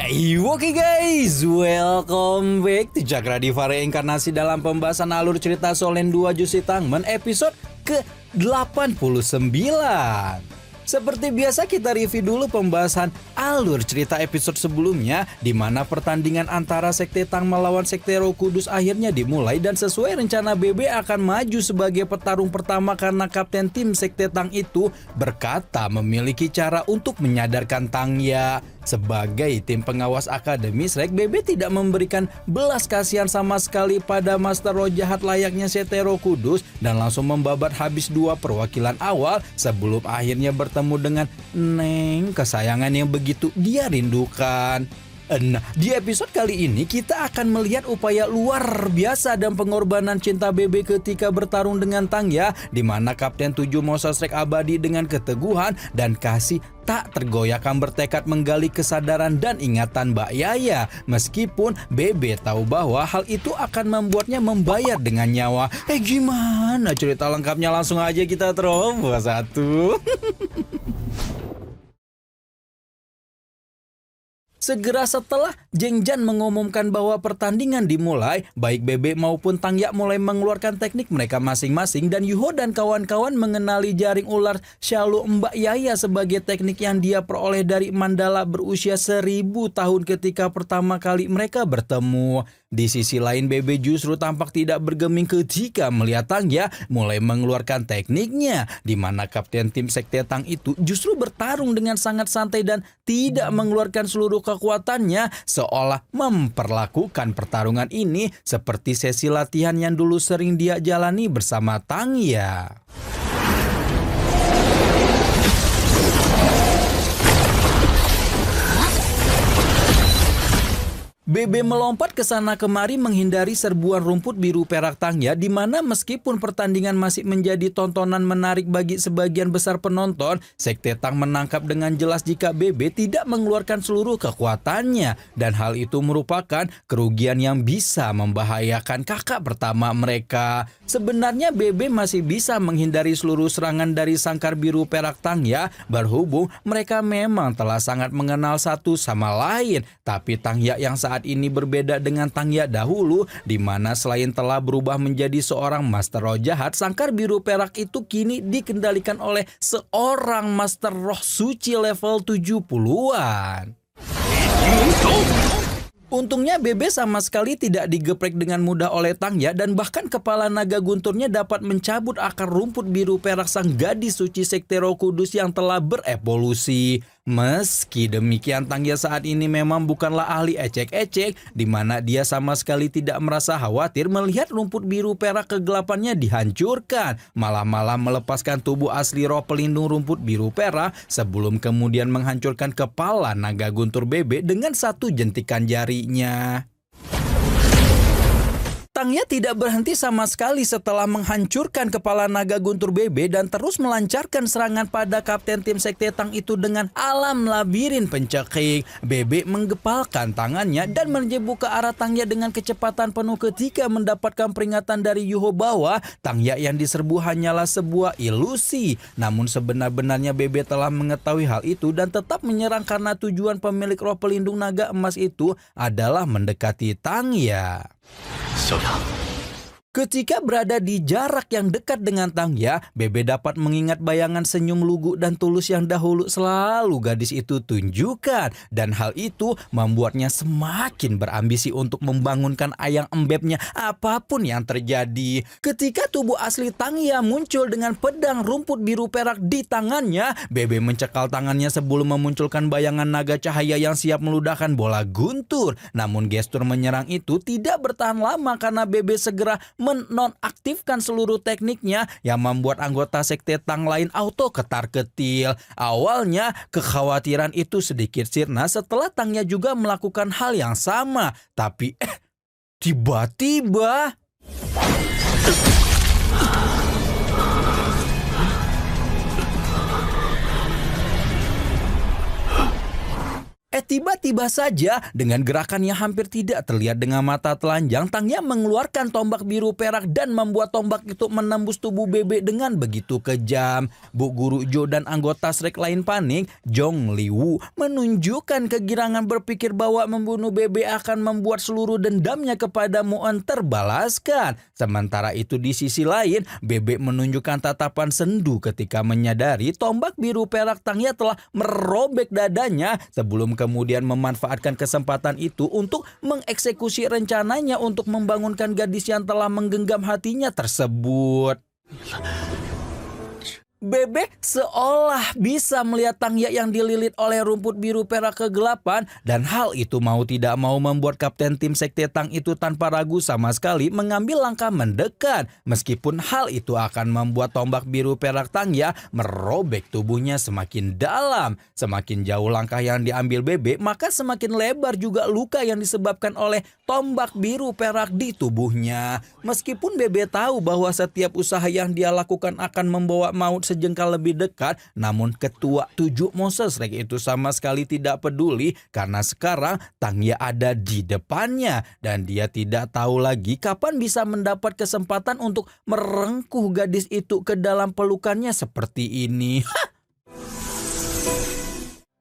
Hey, oke guys, welcome back to Cakra Diva Reinkarnasi dalam pembahasan alur cerita Solen 2 Jushi Tangmen episode ke-89. Seperti biasa kita review dulu pembahasan alur cerita episode sebelumnya, di mana pertandingan antara Sekte Tang melawan Sekte Roh Kudus akhirnya dimulai, dan sesuai rencana BB akan maju sebagai petarung pertama karena kapten tim Sekte Tang itu berkata memiliki cara untuk menyadarkan Tangya. Sebagai tim pengawas akademis, BB tidak memberikan belas kasihan sama sekali pada Master Roh jahat layaknya Sekte Roh Kudus dan langsung membabat habis dua perwakilan awal sebelum akhirnya bertemu dengan Neng kesayangan yang begitu dia rindukan. Nah, di episode kali ini kita akan melihat upaya luar biasa dan pengorbanan cinta BB ketika bertarung dengan Tangya, di mana Kapten 7 Mosasrek abadi dengan keteguhan dan kasih tak tergoyahkan bertekad menggali kesadaran dan ingatan Mbak Yaya. Meskipun BB tahu bahwa hal itu akan membuatnya membayar dengan nyawa. Gimana cerita lengkapnya? Langsung aja kita terobos satu. Segera setelah Jeng Jan mengumumkan bahwa pertandingan dimulai, baik BB maupun Tangya mulai mengeluarkan teknik mereka masing-masing, dan Yuho dan kawan-kawan mengenali jaring ular Shalu Mbak Yaya sebagai teknik yang dia peroleh dari Mandala berusia 1000 tahun ketika pertama kali mereka bertemu. Di sisi lain, BB justru tampak tidak bergeming ketika melihat Tangya mulai mengeluarkan tekniknya, di mana kapten tim Sekte Tang itu justru bertarung dengan sangat santai dan tidak mengeluarkan seluruh kekuatannya, seolah memperlakukan pertarungan ini seperti sesi latihan yang dulu sering dia jalani bersama Tangya. BB melompat ke sana kemari menghindari serbuan rumput biru perak Tangya, di mana meskipun pertandingan masih menjadi tontonan menarik bagi sebagian besar penonton, Sekte Tang menangkap dengan jelas jika BB tidak mengeluarkan seluruh kekuatannya, dan hal itu merupakan kerugian yang bisa membahayakan kakak pertama mereka. Sebenarnya BB masih bisa menghindari seluruh serangan dari sangkar biru perak Tangya, berhubung mereka memang telah sangat mengenal satu sama lain. Tapi Tangya yang saat ini berbeda dengan Tangya dahulu, di mana selain telah berubah menjadi seorang Master Roh jahat, sangkar biru perak itu kini dikendalikan oleh seorang Master Roh suci level 70-an. Untungnya BB sama sekali tidak digeprek dengan mudah oleh Tangya, dan bahkan kepala naga gunturnya dapat mencabut akar rumput biru perak sang gadis suci Sekte Roh Kudus yang telah berevolusi. Meski demikian, Tangya saat ini memang bukanlah ahli ecek-ecek, di mana dia sama sekali tidak merasa khawatir melihat rumput biru perak kegelapannya dihancurkan, malah melepaskan tubuh asli roh pelindung rumput biru perak sebelum kemudian menghancurkan kepala naga guntur BB dengan satu jentikan jarinya. Tangya tidak berhenti sama sekali setelah menghancurkan kepala naga guntur BB dan terus melancarkan serangan pada kapten tim Sekte Tang itu dengan alam labirin pencekik. BB menggepalkan tangannya dan menjebuk ke arah Tangya dengan kecepatan penuh ketika mendapatkan peringatan dari Yuho bahwa Tangya yang diserbu hanyalah sebuah ilusi. Namun sebenar-benarnya BB telah mengetahui hal itu dan tetap menyerang karena tujuan pemilik roh pelindung naga emas itu adalah mendekati Tangya. Ketika berada di jarak yang dekat dengan Tangya, BB dapat mengingat bayangan senyum lugu dan tulus yang dahulu selalu gadis itu tunjukkan, dan hal itu membuatnya semakin berambisi untuk membangunkan ayang embebnya apapun yang terjadi. Ketika tubuh asli Tangya muncul dengan pedang rumput biru perak di tangannya, BB mencekal tangannya sebelum memunculkan bayangan naga cahaya yang siap meludahkan bola guntur. Namun gestur menyerang itu tidak bertahan lama karena BB segera menonaktifkan seluruh tekniknya yang membuat anggota Sekte Tang lain auto ketar-ketir. Awalnya kekhawatiran itu sedikit sirna setelah Tangya juga melakukan hal yang sama. Tapi tiba-tiba Tiba-tiba saja dengan gerakan yang hampir tidak terlihat dengan mata telanjang, Tangya mengeluarkan tombak biru perak dan membuat tombak itu menembus tubuh Bebe dengan begitu kejam. Bu Guru Jo dan anggota Shrek lain panik. Jong Liwu menunjukkan kegirangan berpikir bahwa membunuh Bebe akan membuat seluruh dendamnya kepada Muon terbalaskan. Sementara itu di sisi lain, Bebe menunjukkan tatapan sendu ketika menyadari tombak biru perak Tangya telah merobek dadanya sebelum kemudian memanfaatkan kesempatan itu untuk mengeksekusi rencananya untuk membangunkan gadis yang telah menggenggam hatinya tersebut. Bebe seolah bisa melihat Tangya yang dililit oleh rumput biru perak kegelapan, dan hal itu mau tidak mau membuat kapten tim Sekte Tang itu tanpa ragu sama sekali mengambil langkah mendekat. Meskipun hal itu akan membuat tombak biru perak Tangya merobek tubuhnya semakin dalam. Semakin jauh langkah yang diambil Bebe, maka semakin lebar juga luka yang disebabkan oleh tombak biru perak di tubuhnya. Meskipun Bebe tahu bahwa setiap usaha yang dia lakukan akan membawa maut sejengkal lebih dekat, namun ketua 7 monster Shrek itu sama sekali tidak peduli karena sekarang Tangya ada di depannya dan dia tidak tahu lagi kapan bisa mendapat kesempatan untuk merengkuh gadis itu ke dalam pelukannya seperti ini.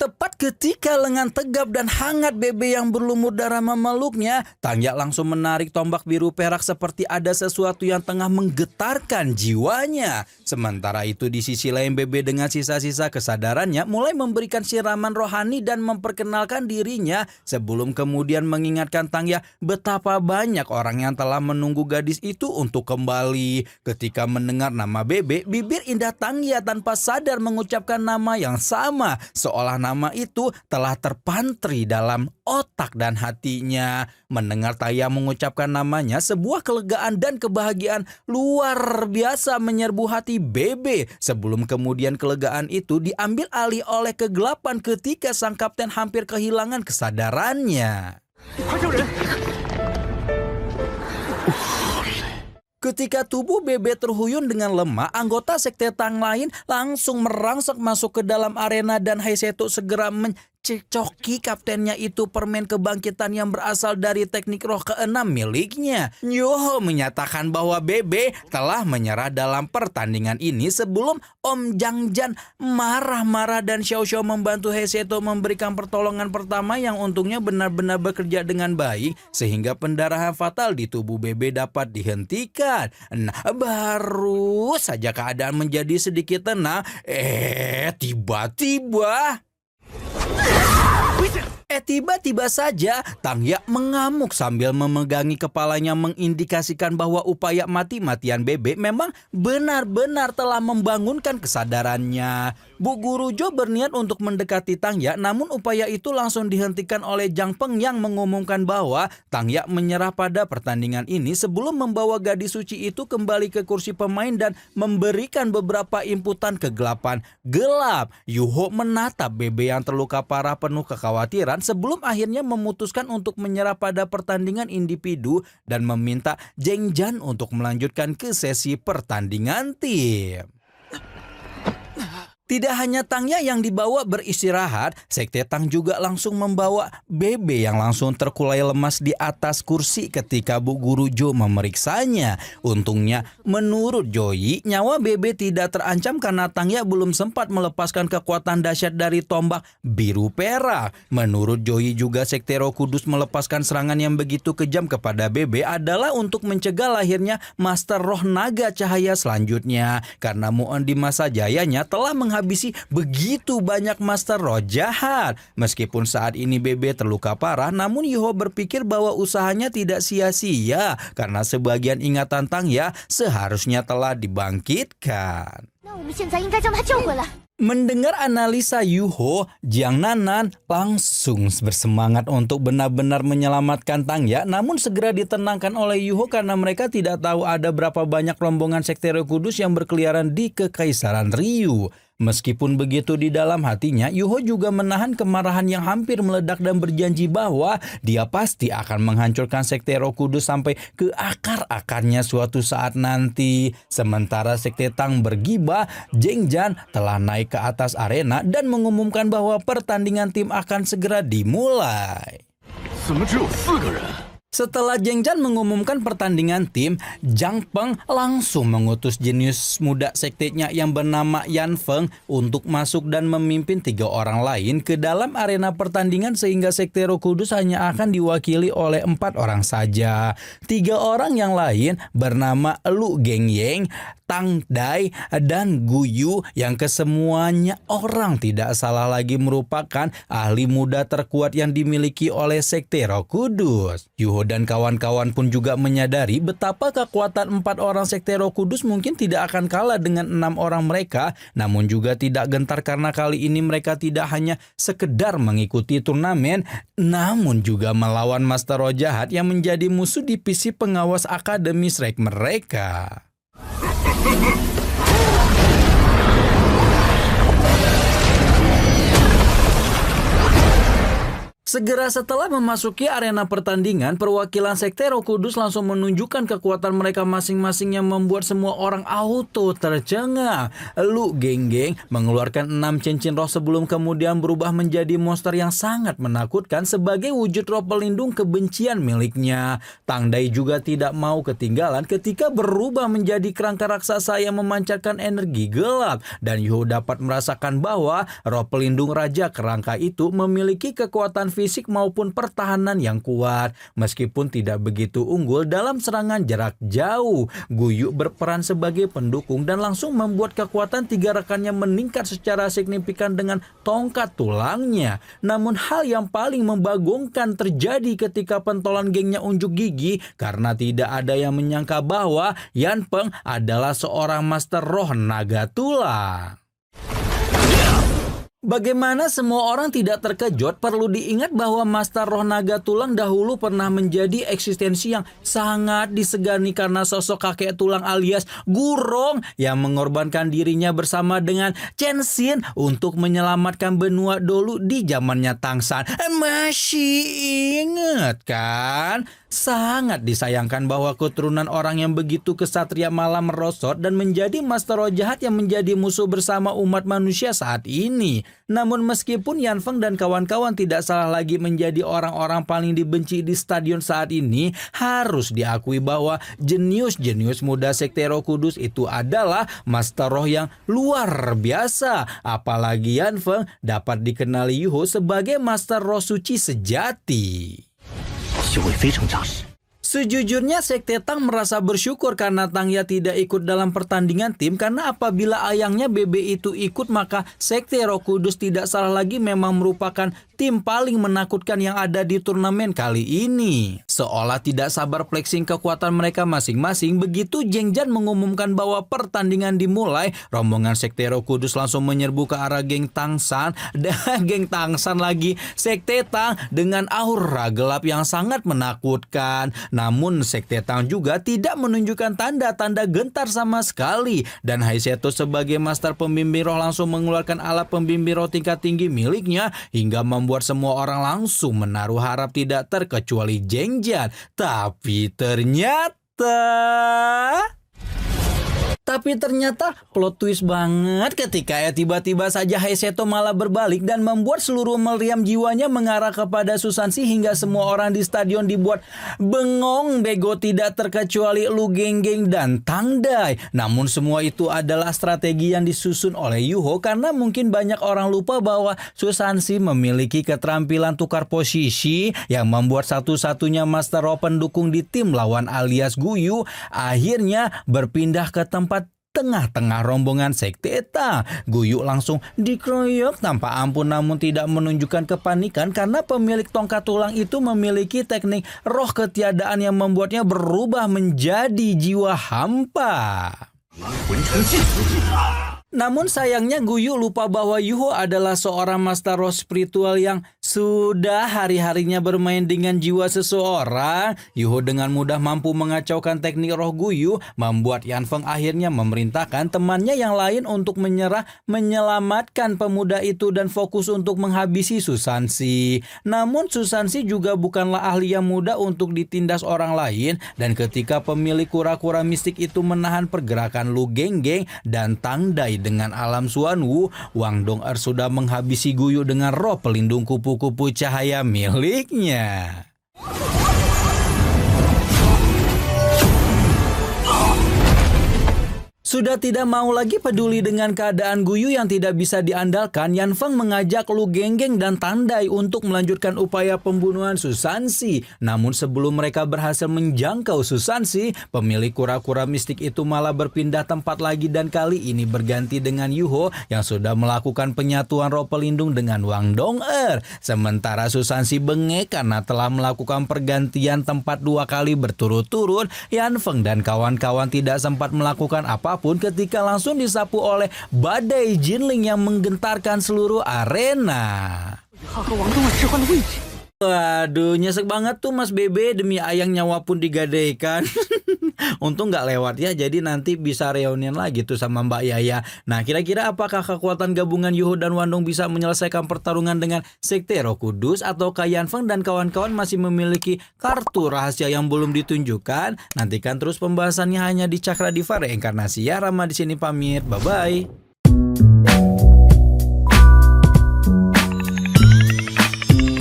Tepat ketika lengan tegap dan hangat Bebe yang berlumur darah memeluknya, Tangya langsung menarik tombak biru perak seperti ada sesuatu yang tengah menggetarkan jiwanya. Sementara itu di sisi lain, Bebe dengan sisa-sisa kesadarannya mulai memberikan siraman rohani dan memperkenalkan dirinya sebelum kemudian mengingatkan Tangya betapa banyak orang yang telah menunggu gadis itu untuk kembali. Ketika mendengar nama Bebe, bibir indah Tangya tanpa sadar mengucapkan nama yang sama, seolah nama itu telah terpantri dalam otak dan hatinya. Mendengar Tangya mengucapkan namanya, sebuah kelegaan dan kebahagiaan luar biasa menyerbu hati Bebe. Sebelum kemudian kelegaan itu diambil alih oleh kegelapan ketika sang kapten hampir kehilangan kesadarannya. Ketika tubuh Bebe terhuyun dengan lemah, anggota Sekte Tang lain langsung merangsek masuk ke dalam arena dan Haiseto segera mencecoki kaptennya itu permen kebangkitan yang berasal dari teknik roh ke-6 miliknya. Yoho menyatakan bahwa Bebe telah menyerah dalam pertandingan ini sebelum Om Jangjan marah-marah dan Xiao Xiao membantu Haiseto memberikan pertolongan pertama yang untungnya benar-benar bekerja dengan baik sehingga pendarahan fatal di tubuh Bebe dapat dihentikan. Nah, baru saja keadaan menjadi sedikit tenang, tiba-tiba saja Tangya mengamuk sambil memegangi kepalanya mengindikasikan bahwa upaya mati-matian Bebe memang benar-benar telah membangunkan kesadarannya. Bu Guru Jo berniat untuk mendekati Tangya, namun upaya itu langsung dihentikan oleh Jang Peng yang mengumumkan bahwa Tangya menyerah pada pertandingan ini sebelum membawa gadis suci itu kembali ke kursi pemain dan memberikan beberapa inputan kegelapan gelap. Yuho menatap Bebe yang terluka parah penuh kekhawatiran sebelum akhirnya memutuskan untuk menyerah pada pertandingan individu dan meminta Jeng Jan untuk melanjutkan ke sesi pertandingan tim. Tidak hanya Tangya yang dibawa beristirahat, Sekte Tang juga langsung membawa Bebe yang langsung terkulai lemas di atas kursi ketika Bu Guru Jo memeriksanya. Untungnya, menurut Joey, nyawa Bebe tidak terancam karena Tangya belum sempat melepaskan kekuatan dahsyat dari tombak biru perak. Menurut Joey juga Sekte Roh Kudus melepaskan serangan yang begitu kejam kepada Bebe adalah untuk mencegah lahirnya Master Roh Naga Cahaya selanjutnya. Karena Muon di masa jayanya telah menghabisi begitu banyak Master Roh jahat. Meskipun saat ini Bebe terluka parah, namun Yuho berpikir bahwa usahanya tidak sia-sia karena sebagian ingatan Tangya seharusnya telah dibangkitkan. Mendengar analisa Yuho, Jiang Nanan langsung bersemangat untuk benar-benar menyelamatkan Tangya, namun segera ditenangkan oleh Yuho karena mereka tidak tahu ada berapa banyak rombongan Sekte Roh Kudus yang berkeliaran di Kekaisaran Ryu. Meskipun begitu di dalam hatinya, Yuho juga menahan kemarahan yang hampir meledak dan berjanji bahwa dia pasti akan menghancurkan Sekte Roh Kudus sampai ke akar-akarnya suatu saat nanti. Sementara Sekte Tang bergibah, Zhengzhan telah naik ke atas arena dan mengumumkan bahwa pertandingan tim akan segera dimulai. Setelah Zhengzhan mengumumkan pertandingan tim, Zhang Peng langsung mengutus jenius muda sektenya yang bernama Yan Feng untuk masuk dan memimpin 3 orang lain ke dalam arena pertandingan sehingga Sekte Roh Kudus hanya akan diwakili oleh 4 orang saja. 3 orang yang lain bernama Lu Gengying, Tang Dai, dan Gu Yu yang kesemuanya orang tidak salah lagi merupakan ahli muda terkuat yang dimiliki oleh Sekte Roh Kudus. Yuho dan kawan-kawan pun juga menyadari betapa kekuatan 4 orang Sekte Roh Kudus mungkin tidak akan kalah dengan 6 orang mereka, namun juga tidak gentar karena kali ini mereka tidak hanya sekedar mengikuti turnamen, namun juga melawan Master Roh Jahat yang menjadi musuh divisi pengawas Akademi Shrek mereka. Segera setelah memasuki arena pertandingan, perwakilan Sekte Roh Kudus langsung menunjukkan kekuatan mereka masing-masing yang membuat semua orang auto tercengang. Lu Gengying mengeluarkan 6 cincin roh sebelum kemudian berubah menjadi monster yang sangat menakutkan sebagai wujud roh pelindung kebencian miliknya. Tang Dai juga tidak mau ketinggalan ketika berubah menjadi kerangka raksasa yang memancarkan energi gelap. Dan Yuho dapat merasakan bahwa roh pelindung Raja Kerangka itu memiliki kekuatan fisik maupun pertahanan yang kuat. Meskipun tidak begitu unggul dalam serangan jarak jauh, Gu Yu berperan sebagai pendukung dan langsung membuat kekuatan 3 rekannya meningkat secara signifikan dengan tongkat tulangnya. Namun hal yang paling membagongkan terjadi ketika pentolan gengnya unjuk gigi karena tidak ada yang menyangka bahwa Yan Peng adalah seorang master roh naga tulang. Bagaimana semua orang tidak terkejut, perlu diingat bahwa Master Roh Naga Tulang dahulu pernah menjadi eksistensi yang sangat disegani karena sosok kakek tulang alias Gurong yang mengorbankan dirinya bersama dengan Chen Xin untuk menyelamatkan benua dulu di zamannya Tang San. Masih ingat kan? Sangat disayangkan bahwa keturunan orang yang begitu kesatria malah merosot dan menjadi Master Roh Jahat yang menjadi musuh bersama umat manusia saat ini. Namun meskipun Yan Feng dan kawan-kawan tidak salah lagi menjadi orang-orang paling dibenci di stadion saat ini, harus diakui bahwa jenius-jenius muda Sekte Roh Kudus itu adalah Master Roh yang luar biasa. Apalagi Yan Feng dapat dikenali Yuho sebagai Master Roh Suci sejati. Sejujurnya Sekte Tang merasa bersyukur karena Tangya tidak ikut dalam pertandingan tim, karena apabila ayangnya Bebe itu ikut maka Sekte Roh Kudus tidak salah lagi memang merupakan tim paling menakutkan yang ada di turnamen kali ini. Seolah tidak sabar flexing kekuatan mereka masing-masing, begitu Zhengzhan mengumumkan bahwa pertandingan dimulai, rombongan Sekte Roh Kudus langsung menyerbu ke arah geng Tang San dan geng Tang San lagi Sekte Tang dengan aura gelap yang sangat menakutkan. Namun Sekte Tang juga tidak menunjukkan tanda-tanda gentar sama sekali, dan Haiseto sebagai master pembimbing roh langsung mengeluarkan alat pembimbing roh tingkat tinggi miliknya hingga membuat semua orang langsung menaruh harap tidak terkecuali Zhengzhan. Tapi ternyata plot twist banget ketika tiba-tiba saja Haiseto malah berbalik dan membuat seluruh meriam jiwanya mengarah kepada Susansi hingga semua orang di stadion dibuat bengong bego, tidak terkecuali Lu Gengying dan Tang Dai. Namun semua itu adalah strategi yang disusun oleh Yuho karena mungkin banyak orang lupa bahwa Susansi memiliki keterampilan tukar posisi yang membuat satu-satunya Master Roh pendukung di tim lawan alias Gu Yu akhirnya berpindah ke tempat tengah-tengah rombongan Sekte Tang. Gu Yu langsung dikeroyok tanpa ampun namun tidak menunjukkan kepanikan karena pemilik tongkat tulang itu memiliki teknik roh ketiadaan yang membuatnya berubah menjadi jiwa hampa. Namun sayangnya Gu Yu lupa bahwa Yuho adalah seorang master roh spiritual yang Sudah hari-harinya bermain dengan jiwa seseorang, Yuho dengan mudah mampu mengacaukan teknik roh Guyu, membuat Yan Feng akhirnya memerintahkan temannya yang lain untuk menyelamatkan pemuda itu dan fokus untuk menghabisi Susansi. Namun Susansi juga bukanlah ahli yang mudah untuk ditindas orang lain, dan ketika pemilik kura-kura mistik itu menahan pergerakan Lu Genggeng dan Tang Dai dengan alam Suan Wu, Wang Dong'er sudah menghabisi Guyu dengan roh pelindung kupu-kupu cahaya miliknya. Sudah tidak mau lagi peduli dengan keadaan Guyu yang tidak bisa diandalkan, Yan Feng mengajak Lu Genggeng dan Tang Dai untuk melanjutkan upaya pembunuhan Susansi. Namun sebelum mereka berhasil menjangkau Susansi, pemilik kura-kura mistik itu malah berpindah tempat lagi dan kali ini berganti dengan Yuho yang sudah melakukan penyatuan roh pelindung dengan Wang Dong'er. Sementara Susansi bengek karena telah melakukan pergantian tempat 2 kali berturut-turut, Yan Feng dan kawan-kawan tidak sempat melakukan apapun ketika langsung disapu oleh badai Jinling yang menggentarkan seluruh arena. Waduh, nyesek banget tuh Mas Bebe, demi ayang nyawa pun digadaikan. Untung nggak lewat ya, jadi nanti bisa reunian lagi tuh sama Mbak Yaya. Nah, kira-kira apakah kekuatan gabungan Yuho dan Wandong bisa menyelesaikan pertarungan dengan Sekte Roh Kudus, atau Yan Feng dan kawan-kawan masih memiliki kartu rahasia yang belum ditunjukkan? Nantikan terus pembahasannya hanya di Cakra Diva Reinkarnasi ya. Rama di sini pamit, bye-bye.